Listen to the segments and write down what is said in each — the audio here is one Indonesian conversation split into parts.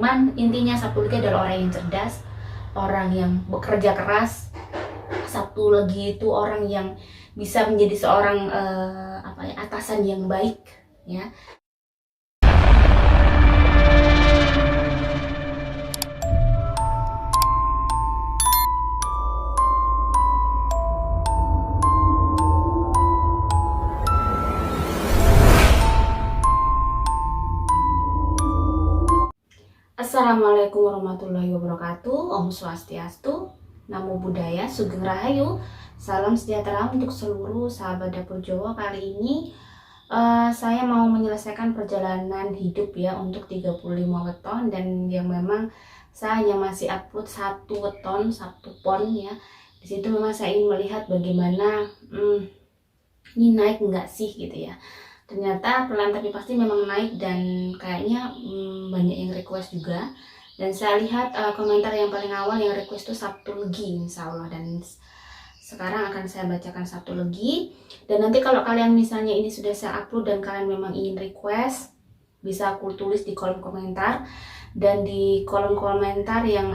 Cuman intinya Sabtu Legi adalah orang yang cerdas, orang yang bekerja keras. Sabtu Legi itu orang yang bisa menjadi seorang atasan yang baik ya. Assalamualaikum warahmatullahi wabarakatuh. Om Swastiastu, Namo Buddhaya, Sugeng Rahayu. Salam sejahtera untuk seluruh sahabat dapur Jawa. Kali ini saya mau menyelesaikan perjalanan hidup ya untuk 35 weton, dan yang memang saya hanya masih upload 1 weton, 1 pon ya. Di situ memang saya ingin melihat bagaimana ini naik enggak sih gitu ya. Ternyata pelan tapi pasti memang naik, dan kayaknya banyak yang request juga. Dan saya lihat komentar yang paling awal yang request itu Sabtu Legi insya Allah, dan sekarang akan saya bacakan Sabtu Legi. Dan nanti kalau kalian misalnya ini sudah saya upload dan kalian memang ingin request, bisa aku tulis di kolom komentar. Dan di kolom komentar yang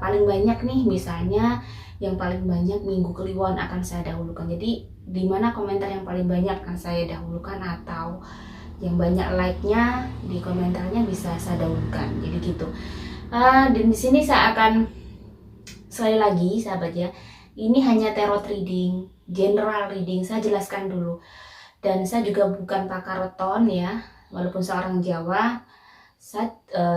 paling banyak nih, misalnya yang paling banyak Minggu Kliwon akan saya dahulukan. Jadi di mana komentar yang paling banyak akan saya dahulukan, atau yang banyak like-nya di komentarnya bisa saya dahulukan. Jadi gitu. Dan di sini saya akan sekali lagi sahabat ya, ini hanya tarot reading, general reading. Saya jelaskan dulu. Dan saya juga bukan pakar weton ya, walaupun seorang Jawa. Saya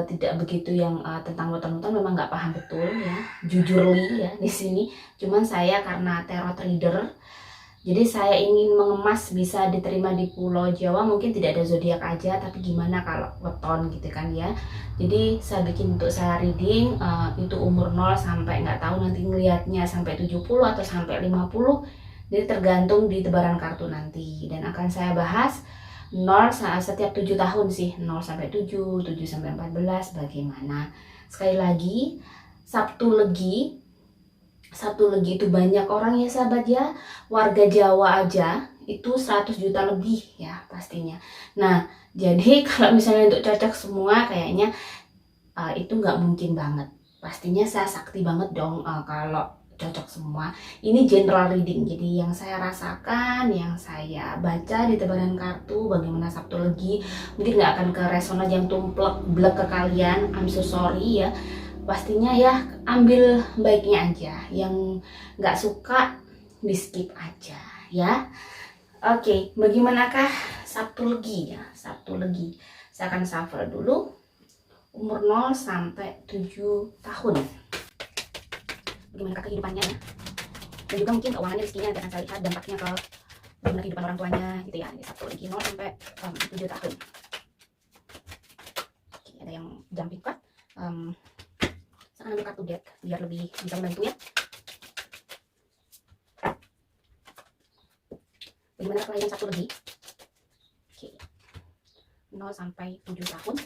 tidak begitu yang tentang weton-weton, memang nggak paham betul ya, jujurly ya di sini. Cuman saya karena tarot reader, jadi saya ingin mengemas bisa diterima di Pulau Jawa. Mungkin tidak ada zodiak aja, tapi gimana kalau weton gitu kan ya. Jadi saya bikin untuk saya reading itu umur 0 sampai nggak tahu nanti ngelihatnya sampai 70 atau sampai 50. Jadi tergantung di tebaran kartu nanti, dan akan saya bahas 0 setiap 7 tahun sih, 0 sampai 7, 7 sampai 14 bagaimana. Sekali lagi, Sabtu Legi itu banyak orang ya sahabat ya. Warga Jawa aja itu 100 juta lebih ya pastinya. Nah, jadi kalau misalnya untuk cocok semua kayaknya itu nggak mungkin banget. Pastinya saya sakti banget dong kalau cocok semua. Ini general reading, jadi yang saya rasakan, yang saya baca di tebaran kartu bagaimana Sabtu Legi, mungkin nggak akan ke resonan yang tumplek blek ke kalian, I'm so sorry ya. Pastinya ya ambil baiknya aja, yang nggak suka di skip aja ya. Oke, bagaimanakah Sabtu Legi ya? Sabtu Legi saya akan shuffle dulu umur 0 sampai 7 tahun. Bagaimana kehidupannya ya? Dan juga mungkin keuangannya, rezekinya nanti akan saya lihat dampaknya ke bagaimana kehidupan orang tuanya gitu ya. Ini Sabtu Legi 0 sampai 7 tahun. Oke, ada yang jumping card. Saya akan ambil kartu deck biar lebih bisa membantu ya. Bagaimana kelahiran Sabtu Legi? Oke, 0 sampai 7 tahun.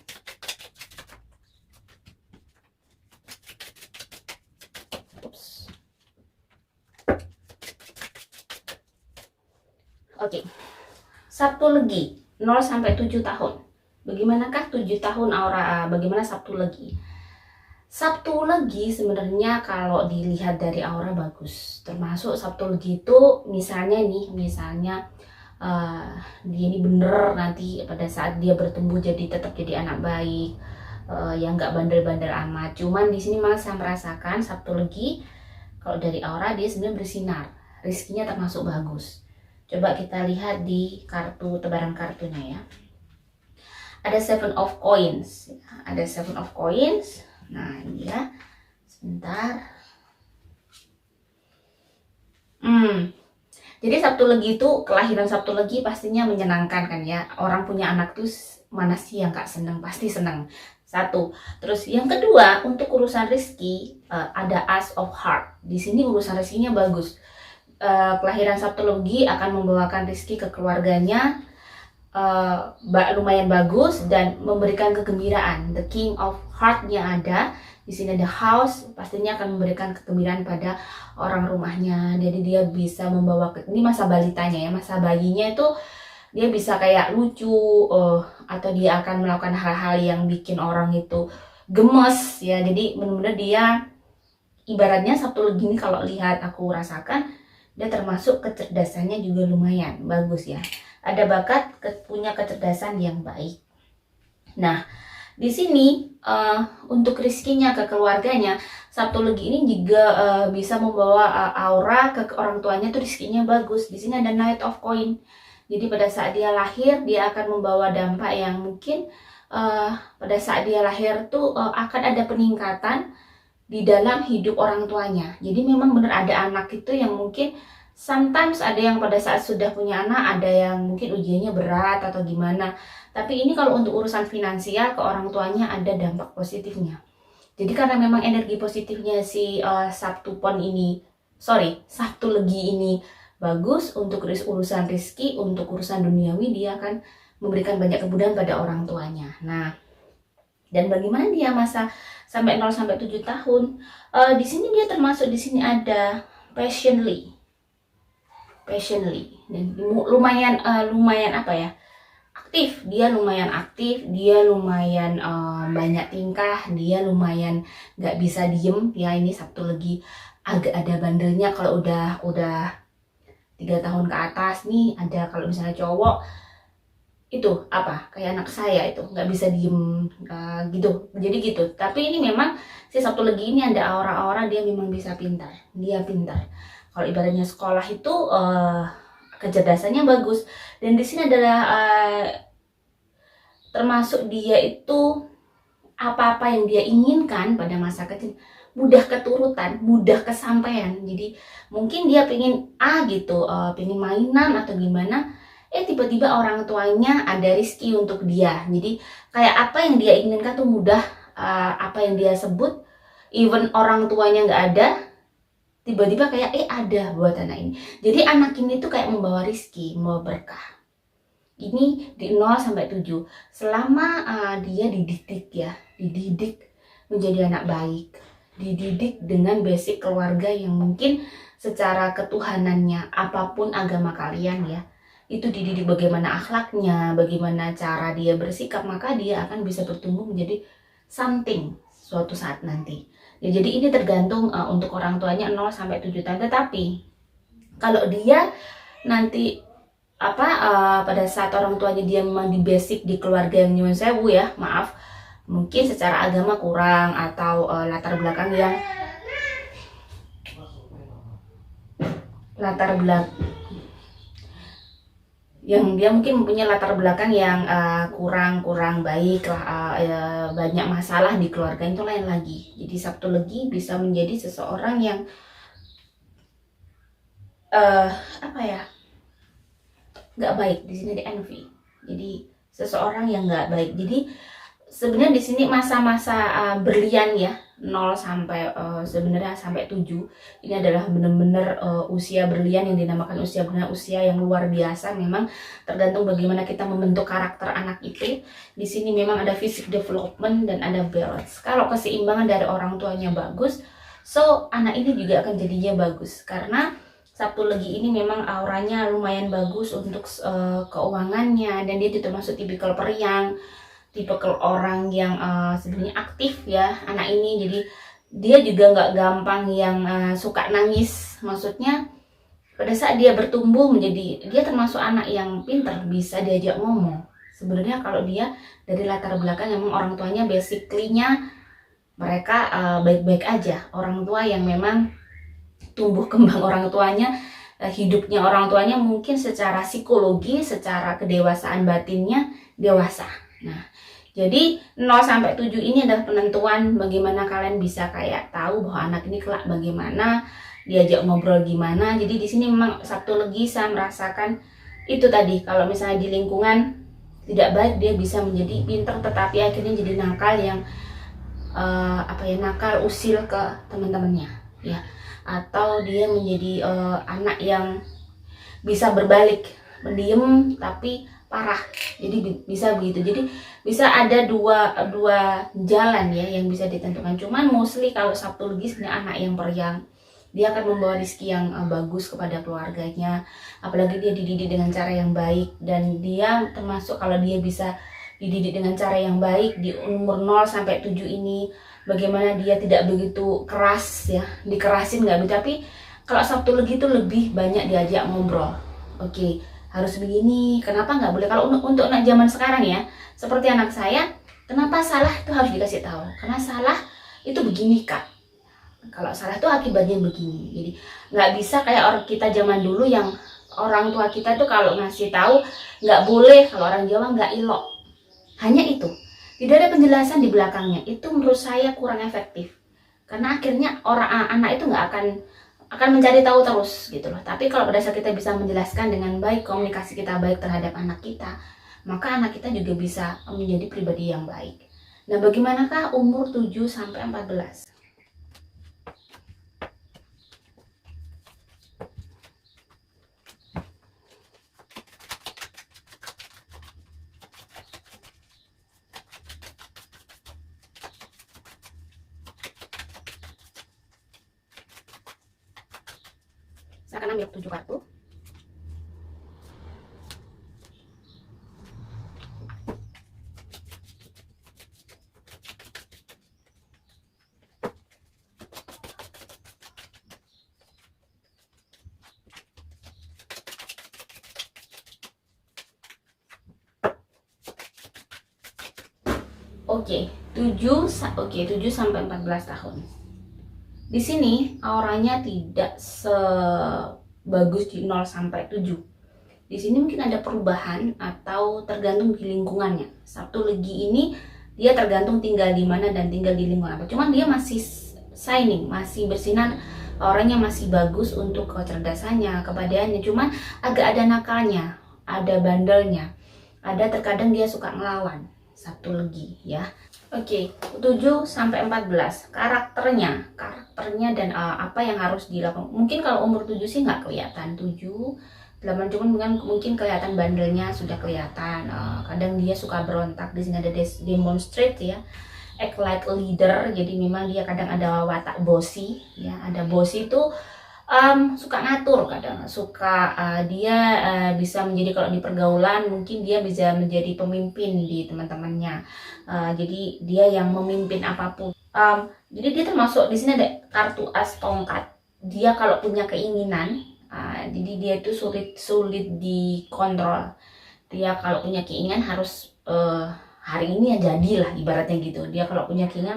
Oke, Sabtu Legi 0 sampai 7 tahun. Bagaimanakah 7 tahun aura? Bagaimana Sabtu Legi? Sabtu Legi sebenarnya kalau dilihat dari aura bagus. Termasuk Sabtu Legi itu misalnya dia ini bener nanti pada saat dia bertumbuh tetap jadi anak baik, yang nggak bandel-bandel amat. Cuman di sini malah saya merasakan Sabtu Legi kalau dari aura dia sebenarnya bersinar, rezekinya termasuk bagus. Coba kita lihat di kartu tebaran kartunya ya. Ada 7 of coins. Ada 7 of coins. Nah, ini ya. Sebentar. Jadi Sabtu Legi itu, kelahiran Sabtu Legi pastinya menyenangkan kan ya. Orang punya anak tuh mana sih yang gak seneng? Pasti seneng. 1. Terus yang kedua, untuk urusan rezeki ada Ace of Heart. Di sini urusan rezekinya bagus. Kelahiran Sabtu Legi akan membawakan rezeki ke keluarganya lumayan bagus dan memberikan kegembiraan. The King of Heart-nya ada di sini, ada House, pastinya akan memberikan kegembiraan pada orang rumahnya. Jadi dia bisa membawa ini masa balitanya ya, masa bayinya itu dia bisa kayak lucu atau dia akan melakukan hal-hal yang bikin orang itu gemes ya. Jadi benar-benar dia ibaratnya Sabtu Legi ini kalau lihat aku rasakan dia termasuk kecerdasannya juga lumayan bagus ya. Ada bakat punya kecerdasan yang baik. Nah, di sini untuk rizkinya ke keluarganya, Sabtu Legi ini juga bisa membawa aura ke orang tuanya tuh rizkinya bagus. Di sini ada Knight of Coin. Jadi pada saat dia lahir dia akan membawa dampak yang mungkin pada saat dia lahir tuh akan ada peningkatan di dalam hidup orang tuanya. Jadi memang benar ada anak itu yang mungkin sometimes ada yang pada saat sudah punya anak ada yang mungkin ujiannya berat atau gimana. Tapi ini kalau untuk urusan finansial ke orang tuanya ada dampak positifnya. Jadi karena memang energi positifnya si Sabtu Legi ini bagus untuk urusan rezeki, untuk urusan duniawi dia akan memberikan banyak kemudahan pada orang tuanya. Nah, dan bagaimana dia masa sampai 0 sampai 7 tahun? Di sini dia termasuk di sini ada passionately. Dan lumayan apa ya? Aktif, dia lumayan aktif, dia lumayan banyak tingkah, dia lumayan nggak bisa diem ya. Ini Sabtu Legi agak ada bandelnya kalau udah 3 tahun ke atas nih. Ada kalau misalnya cowok itu apa kayak anak saya itu nggak bisa diem gitu, jadi gitu. Tapi ini memang si Sabtu Legi ini ada aura-aura dia memang bisa pintar, dia pintar. Kalau ibaratnya sekolah itu kecerdasannya bagus. Dan di sini adalah termasuk dia itu apa-apa yang dia inginkan pada masa kecil mudah keturutan, mudah kesampaian. Jadi mungkin dia pengen gitu, pengen mainan atau gimana, tiba-tiba orang tuanya ada rezeki untuk dia. Jadi kayak apa yang dia inginkan tuh mudah, apa yang dia sebut, even orang tuanya nggak ada, tiba-tiba kayak ada buat anak ini. Jadi anak ini tuh kayak membawa rezeki, membawa berkah. Ini di 0 sampai 7. Selama dia dididik menjadi anak baik, dididik dengan basic keluarga yang mungkin secara ketuhanannya apapun agama kalian ya, itu dididik bagaimana akhlaknya, bagaimana cara dia bersikap, maka dia akan bisa bertumbuh menjadi something suatu saat nanti. Ya, jadi ini tergantung untuk orang tuanya 0 sampai 7 tahun. Tetapi kalau dia nanti pada saat orang tuanya dia memang di basic di keluarga yang nyuwun sewu ya, maaf, mungkin secara agama kurang atau latar belakang yang dia mungkin mempunyai latar belakang yang kurang baik lah, banyak masalah di keluarga, itu lain lagi. Jadi Sabtu Legi bisa menjadi seseorang yang nggak baik. Di sini di envy, jadi seseorang yang nggak baik. Jadi sebenarnya di sini masa-masa berlian ya, 0 sampai sebenarnya sampai 7 ini adalah benar-benar usia berlian yang dinamakan usia berlian, usia yang luar biasa. Memang tergantung bagaimana kita membentuk karakter anak itu. Di sini memang ada fisik development dan ada balance. Kalau keseimbangan dari orang tuanya bagus, so anak ini juga akan jadinya bagus. Karena Sabtu Legi ini memang auranya lumayan bagus untuk keuangannya, dan dia termasuk tipikal periang, tipikal orang yang sebenarnya aktif ya anak ini. Jadi dia juga nggak gampang yang suka nangis. Maksudnya pada saat dia bertumbuh menjadi, dia termasuk anak yang pintar, bisa diajak ngomong. Sebenarnya kalau dia dari latar belakang memang orang tuanya basically-nya mereka baik-baik aja, orang tua yang memang tumbuh kembang orang tuanya, hidupnya orang tuanya mungkin secara psikologi, secara kedewasaan batinnya dewasa. Nah, jadi 0 sampai 7 ini adalah penentuan bagaimana kalian bisa kayak tahu bahwa anak ini kelak bagaimana, diajak ngobrol gimana. Jadi di sini memang Sabtu Legi saya merasakan itu tadi, kalau misalnya di lingkungan tidak baik dia bisa menjadi pintar tetapi akhirnya jadi nakal yang nakal usil ke teman-temannya ya. Atau dia menjadi anak yang bisa berbalik, pendiam tapi parah. Jadi bisa begitu. Jadi bisa ada dua jalan ya yang bisa ditentukan. Cuman mostly kalau Sabtu Legi sebenarnya anak yang periang, dia akan membawa rezeki yang bagus kepada keluarganya. Apalagi dia dididik dengan cara yang baik, dan dia termasuk kalau dia bisa dididik dengan cara yang baik di umur 0 sampai 7 ini, bagaimana dia tidak begitu keras ya, dikerasin nggak begitu, tapi kalau Sabtu Legi itu lebih banyak diajak ngobrol. Oke, harus begini, kenapa nggak boleh. Kalau untuk anak zaman sekarang ya, seperti anak saya, kenapa salah itu harus dikasih tahu, karena salah itu begini kak, kalau salah itu akibatnya begini. Jadi nggak bisa kayak orang kita zaman dulu yang orang tua kita tuh kalau ngasih tahu nggak boleh, kalau orang Jawa nggak ilok, hanya itu, tidak ada penjelasan di belakangnya. Itu menurut saya kurang efektif, karena akhirnya anak itu nggak akan mencari tahu terus gitu loh. Tapi kalau pada saat kita bisa menjelaskan dengan baik, komunikasi kita baik terhadap anak kita, maka anak kita juga bisa menjadi pribadi yang baik. Nah, bagaimanakah umur 7 sampai 14? Saya akan ambil 7 kartu. Oke, 7 sampai 14 tahun. Di sini auranya tidak sebagus di 0 sampai 7. Di sini mungkin ada perubahan atau tergantung di lingkungannya. Sabtu Legi ini dia tergantung tinggal di mana dan tinggal di lingkungan apa. Cuman dia masih shining, masih bersinar, auranya masih bagus untuk kecerdasannya, kepedeannya. Cuman agak ada nakalnya, ada bandelnya. Ada terkadang dia suka ngelawan. Sabtu Legi ya. Oke, 7 sampai 14. Karakternya dan apa yang harus dilakukan. Mungkin kalau umur 7 sih nggak kelihatan 7, 8, cuman mungkin kelihatan bandelnya sudah kelihatan. Kadang dia suka berontak, di sini ada demonstrate ya. Act like a leader. Jadi memang dia kadang ada watak bossy ya. Ada bossy itu suka ngatur, kadang suka dia bisa menjadi, kalau di pergaulan mungkin dia bisa menjadi pemimpin di teman-temannya. Jadi dia yang memimpin apapun. Jadi dia termasuk, di sini ada kartu as tongkat. Dia kalau punya keinginan, jadi dia itu sulit dikontrol. Dia kalau punya keinginan harus hari ini ya jadilah, ibaratnya gitu. Dia kalau punya keinginan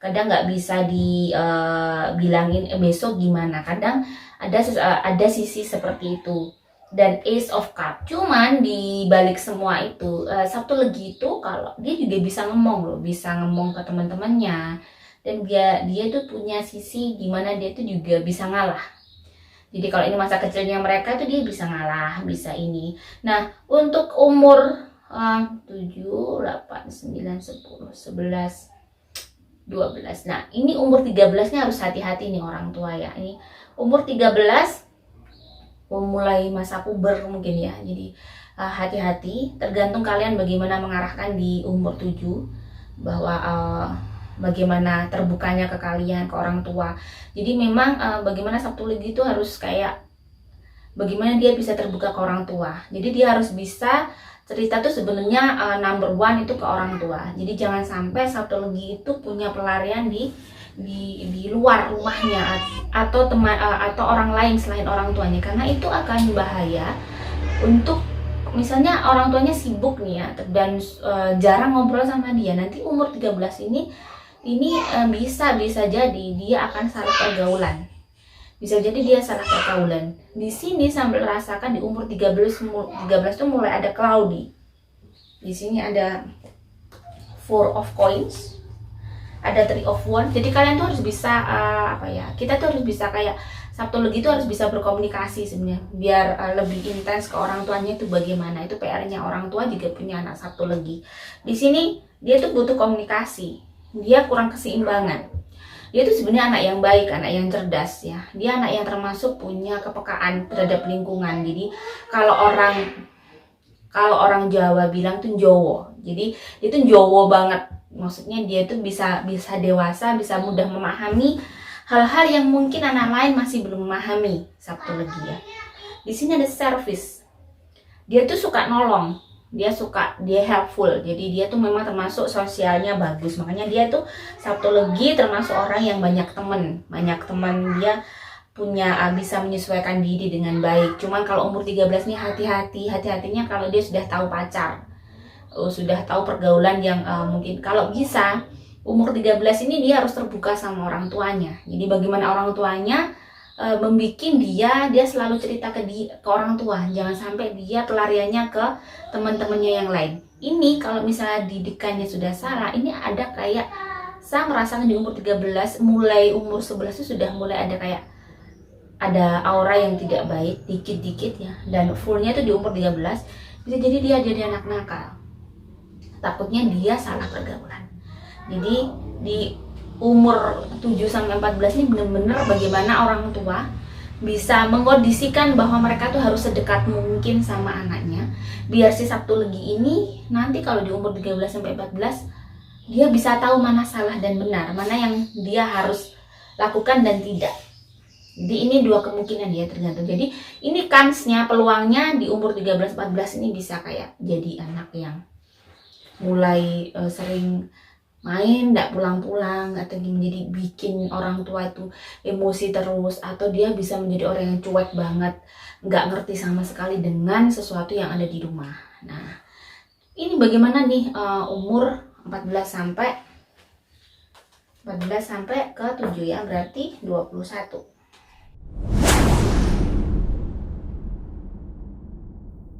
kadang nggak bisa dibilangin besok gimana. Kadang ada sisi seperti itu. Dan Ace of Cup, cuman di balik semua itu Sabtu Legi itu kalau dia juga bisa ngomong loh, bisa ngomong ke teman-temannya. Dan dia tuh punya sisi gimana dia tuh juga bisa ngalah. Jadi kalau ini masa kecilnya mereka tuh dia bisa ngalah, bisa ini. Nah, untuk umur 7, 8, 9, 10, 11, 12. Nah, ini umur 13-nya harus hati-hati nih orang tua ya. Ini umur 13 mulai masa puber mungkin ya. Jadi hati-hati, tergantung kalian bagaimana mengarahkan di umur 7, bahwa bagaimana terbukanya ke kalian, ke orang tua. Jadi memang bagaimana Sabtu Legi itu harus kayak bagaimana dia bisa terbuka ke orang tua. Jadi dia harus bisa cerita tuh sebenarnya number one itu ke orang tua. Jadi jangan sampai Sabtu Legi itu punya pelarian di luar rumahnya atau teman atau orang lain selain orang tuanya, karena itu akan bahaya. Untuk misalnya orang tuanya sibuk nih ya dan jarang ngobrol sama dia, nanti umur 13 ini bisa jadi dia akan salah pergaulan. Bisa jadi dia salah pergaulan. Di sini sambil rasakan di umur 13 tuh mulai ada cloudy. Di sini ada 4 of coins, ada 3 of wands. Jadi kalian tuh harus bisa kita tuh harus bisa kayak Sabtu Legi itu harus bisa berkomunikasi sebenarnya biar lebih intens ke orang tuanya. Itu bagaimana, itu PR-nya orang tua juga punya anak Sabtu Legi. Di sini dia tuh butuh komunikasi. Dia kurang keseimbangan. Dia tuh sebenarnya anak yang baik, anak yang cerdas ya. Dia anak yang termasuk punya kepekaan terhadap lingkungan. Jadi kalau orang Jawa bilang tuh Jowo. Jadi itu Jowo banget. Maksudnya dia tuh bisa dewasa, bisa mudah memahami hal-hal yang mungkin anak lain masih belum memahami. Sabtu Legi ya. Di sini ada service. Dia tuh suka nolong. dia helpful, jadi dia tuh memang termasuk sosialnya bagus, makanya dia tuh Sabtu Legi termasuk orang yang banyak teman, dia punya bisa menyesuaikan diri dengan baik. Cuman kalau umur 13 nih hati-hatinya kalau dia sudah tahu pacar, sudah tahu pergaulan yang mungkin kalau bisa umur 13 ini dia harus terbuka sama orang tuanya. Jadi bagaimana orang tuanya membuat dia selalu cerita ke orang tua, jangan sampai dia pelariannya ke teman-temannya yang lain. Ini kalau misalnya didikannya sudah salah, ini ada kayak saya merasakan di umur 13, mulai umur 11 itu sudah mulai ada kayak ada aura yang tidak baik dikit-dikit ya, dan fullnya itu di umur 13. Bisa jadi dia jadi anak nakal, takutnya dia salah pergaulan. Jadi di umur 7-14 ini benar-benar bagaimana orang tua bisa mengkondisikan bahwa mereka tuh harus sedekat mungkin sama anaknya, biar si Sabtu Legi ini nanti kalau di umur 13-14 dia bisa tahu mana salah dan benar, mana yang dia harus lakukan dan tidak. Jadi ini dua kemungkinan ya, tergantung. Jadi ini kansnya, peluangnya di umur 13-14 ini bisa kayak jadi anak yang mulai sering main, nggak pulang-pulang, atau menjadi bikin orang tua itu emosi terus, atau dia bisa menjadi orang yang cuek banget, nggak ngerti sama sekali dengan sesuatu yang ada di rumah. Nah, ini bagaimana nih umur 14 sampai ke 7 ya, berarti 21.